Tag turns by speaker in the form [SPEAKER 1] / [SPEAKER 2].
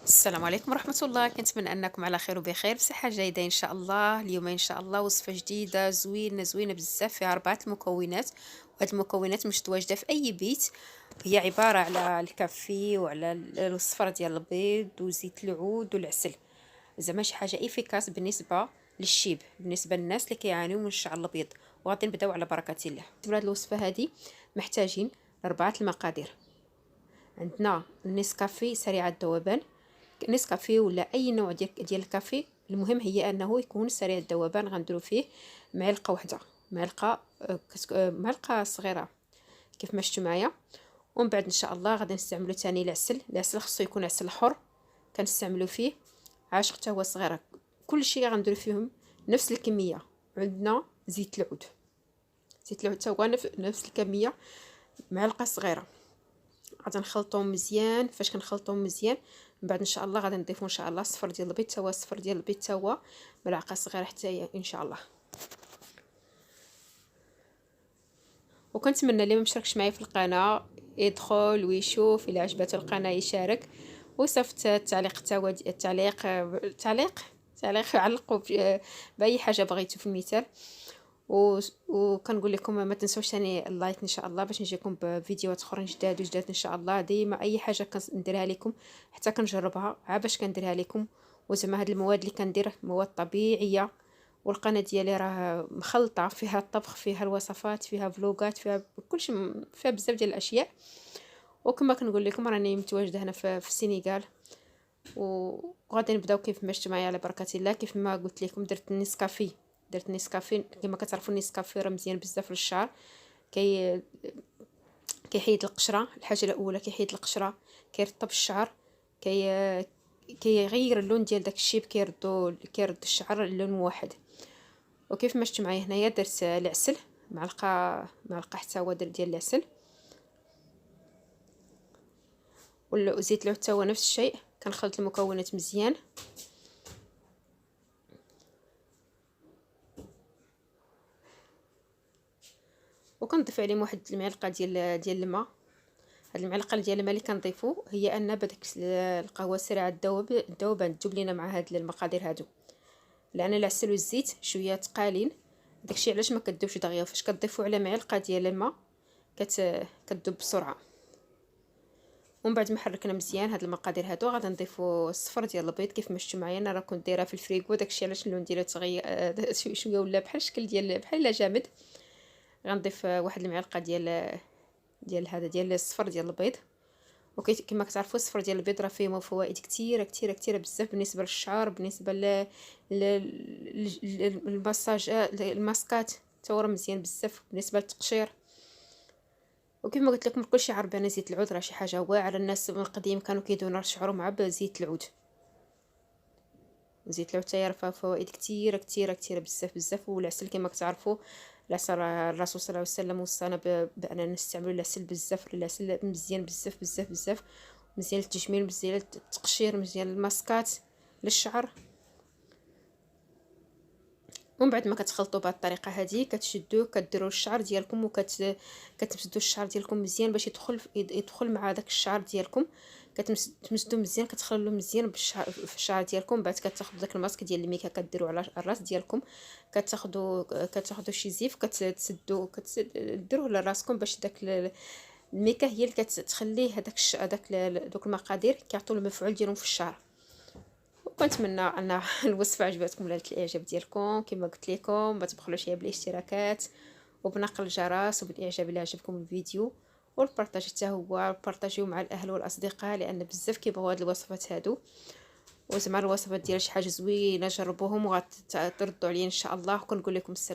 [SPEAKER 1] السلام عليكم ورحمة الله، كنتمنى أنكم على خير وبخير بصحة جيدة إن شاء الله. اليوم إن شاء الله وصفة جديدة زوينة زوينة بزاف، فيها 4 المكونات، وهاد المكونات مش متواجدة في أي بيت. هي عبارة على الكافي وعلى الصفر ديال البيض وزيت العود والعسل. زعما شي حاجة إفيكاس بالنسبة للشيب، بالنسبة للناس اللي كيعانيو من الشعر الأبيض. وغادي نبداو على بركة الله. هاد الوصفة هادي محتاجين 4 المقادير. عندنا النسكافيه سريع الذوبان، نسكافيه ولا اي نوع ديال الكافي، المهم هي انه يكون سريع الذوبان. غنديروا فيه معلقه واحده، معلقه معلقه صغيره كيف ما شفتوا معايا. ومن بعد ان شاء الله غادي نستعملوا ثاني العسل خصو يكون عسل حر، كنستعملوا فيه عاشق حتى هو صغيره. كل شيء غنديروا فيهم نفس الكميه. عندنا زيت العود، زيت العود حتى هو نفس الكميه، معلقه صغيره. غادي نخلطهم مزيان. فاش كنخلطهم مزيان من بعد ان شاء الله غادي نضيفوا ان شاء الله صفر ديال البيض، حتى هو صفر ديال البيض، حتى هو ملعقه صغيره حتى هي ان شاء الله. وكنتمنى اللي ما مشاركش معايا في القناه يدخل ويشوف، الى عجبته القناه يشارك وصيفط التعليق، حتى هو تعليق علقوا باي حاجه بغيتو في المثال. وكنقول لكم ما تنسوش ثاني اللايك ان شاء الله، باش نجيكم بفيديوهات اخرين جداد وجداد ان شاء الله. ديما اي حاجه كنديرها لكم حتى كنجربها عا باش كنديرها لكم. وزعما هاد المواد اللي كندير مواد طبيعيه، والقناه ديالي راه مخلطه، فيها الطبخ، فيها الوصفات، فيها فلوغات، فيها كلشي، فيها بزاف ديال الاشياء. وكما كنقول لكم راني متواجده هنا في السنغال. وغادي نبداو كيف ما شفتوا معايا على بركه الله. كيف ما قلت لكم درت نسكافيه. كما كتعرفوا النسكافيه راه مزيان بزاف للشعر. كي كيحيد القشره. الحاجه الاولى كيحيد القشره، كيرطب الشعر، كي كيغير اللون ديال داك الشيب، كيرد الشعر اللون واحد. وكيف ما شفتوا معايا هنايا درت العسل، معلقه حتى هو ديال العسل. وزيت العود حتى هو نفس الشيء. كنخلط المكونات مزيان. وكنضيف عليهم واحد المعلقه ديال الماء. هاد المعلقه ديال الماء اللي كنضيفو هي ان بداك القهوه سريعه الذوبان تذوب لينا مع هاد المقادير هادو، لان العسل والزيت شويه ثقالين. داكشي علاش ما كتذوبش دغيا. فاش كتضيفو على معلقه ديال الماء كتذوب بسرعه. ومن بعد ما حركنا مزيان هاد المقادير هادو غادي نضيفو الصفر ديال البيض. كيف ما شفتوا معايا انا راه كنت دايره في الفريغو، داكشي علاش اللون ديالو تغير شويه ولا بحال الشكل ديال بحال جامد. غنضيف واحد المعلقه ديال الصفر ديال البيض. كما كتعرفوا الصفر ديال البيض راه فيه فوائد كثيره كثيره كثيره بزاف بالنسبه للشعر، بالنسبه للمساج، الماسكات حتى هو مزيان بزاف بالنسبه للتقشير. وكما قلت لكم كلشي عارف بان زيت العود راه شي حاجه واعره. الناس من القديم كانوا كيدهنوا شعرهم مع بزيت العود. زيت العود حتى فيها فوائد كثيره كثيره كثيره بزاف بزاف. والعسل كما كتعرفوا العسل الرسول صلى الله عليه وسلم وصانا باننا نستعملوا العسل بزاف. العسل مزيان بزاف بزاف بزاف، مزيان للتجميل، مزيان للتقشير، مزيان للماسكات، للشعر. ومن بعد ما كتخلطوا بهذه الطريقه هذه كتشدوه، كديروا الشعر ديالكم كتمسدوا الشعر ديالكم مزيان باش يدخل مع داك الشعر ديالكم. كتمسدوا مزيان، كتخللوه مزيان في الشعر ديالكم. بعد كتاخذوا داك الماسك ديال الميكا كديروا على الراس ديالكم. كتاخذوا شي زيف كديروه لراسكم باش داك الميكا هي اللي كتخليه هذاك دوك المقادير كيعطيو المفعول ديالهم في الشعر. وكنتمنى ان الوصفه عجبتكم، نالت الاعجاب ديالكم. كما قلت لكم ما تبخلوش عليا بالاشتراكات وبنقل الجرس وبالاعجاب الى عجبكم الفيديو، والبارطاج حتى هو، بارطاجيو مع الاهل والاصدقاء لان بزاف كيبغوا هاد الوصفات هادو. وزعما الوصفات ديال شي حاجه زوينه جربوهم وغتردوا عليا ان شاء الله. وكنقول لكم السلام.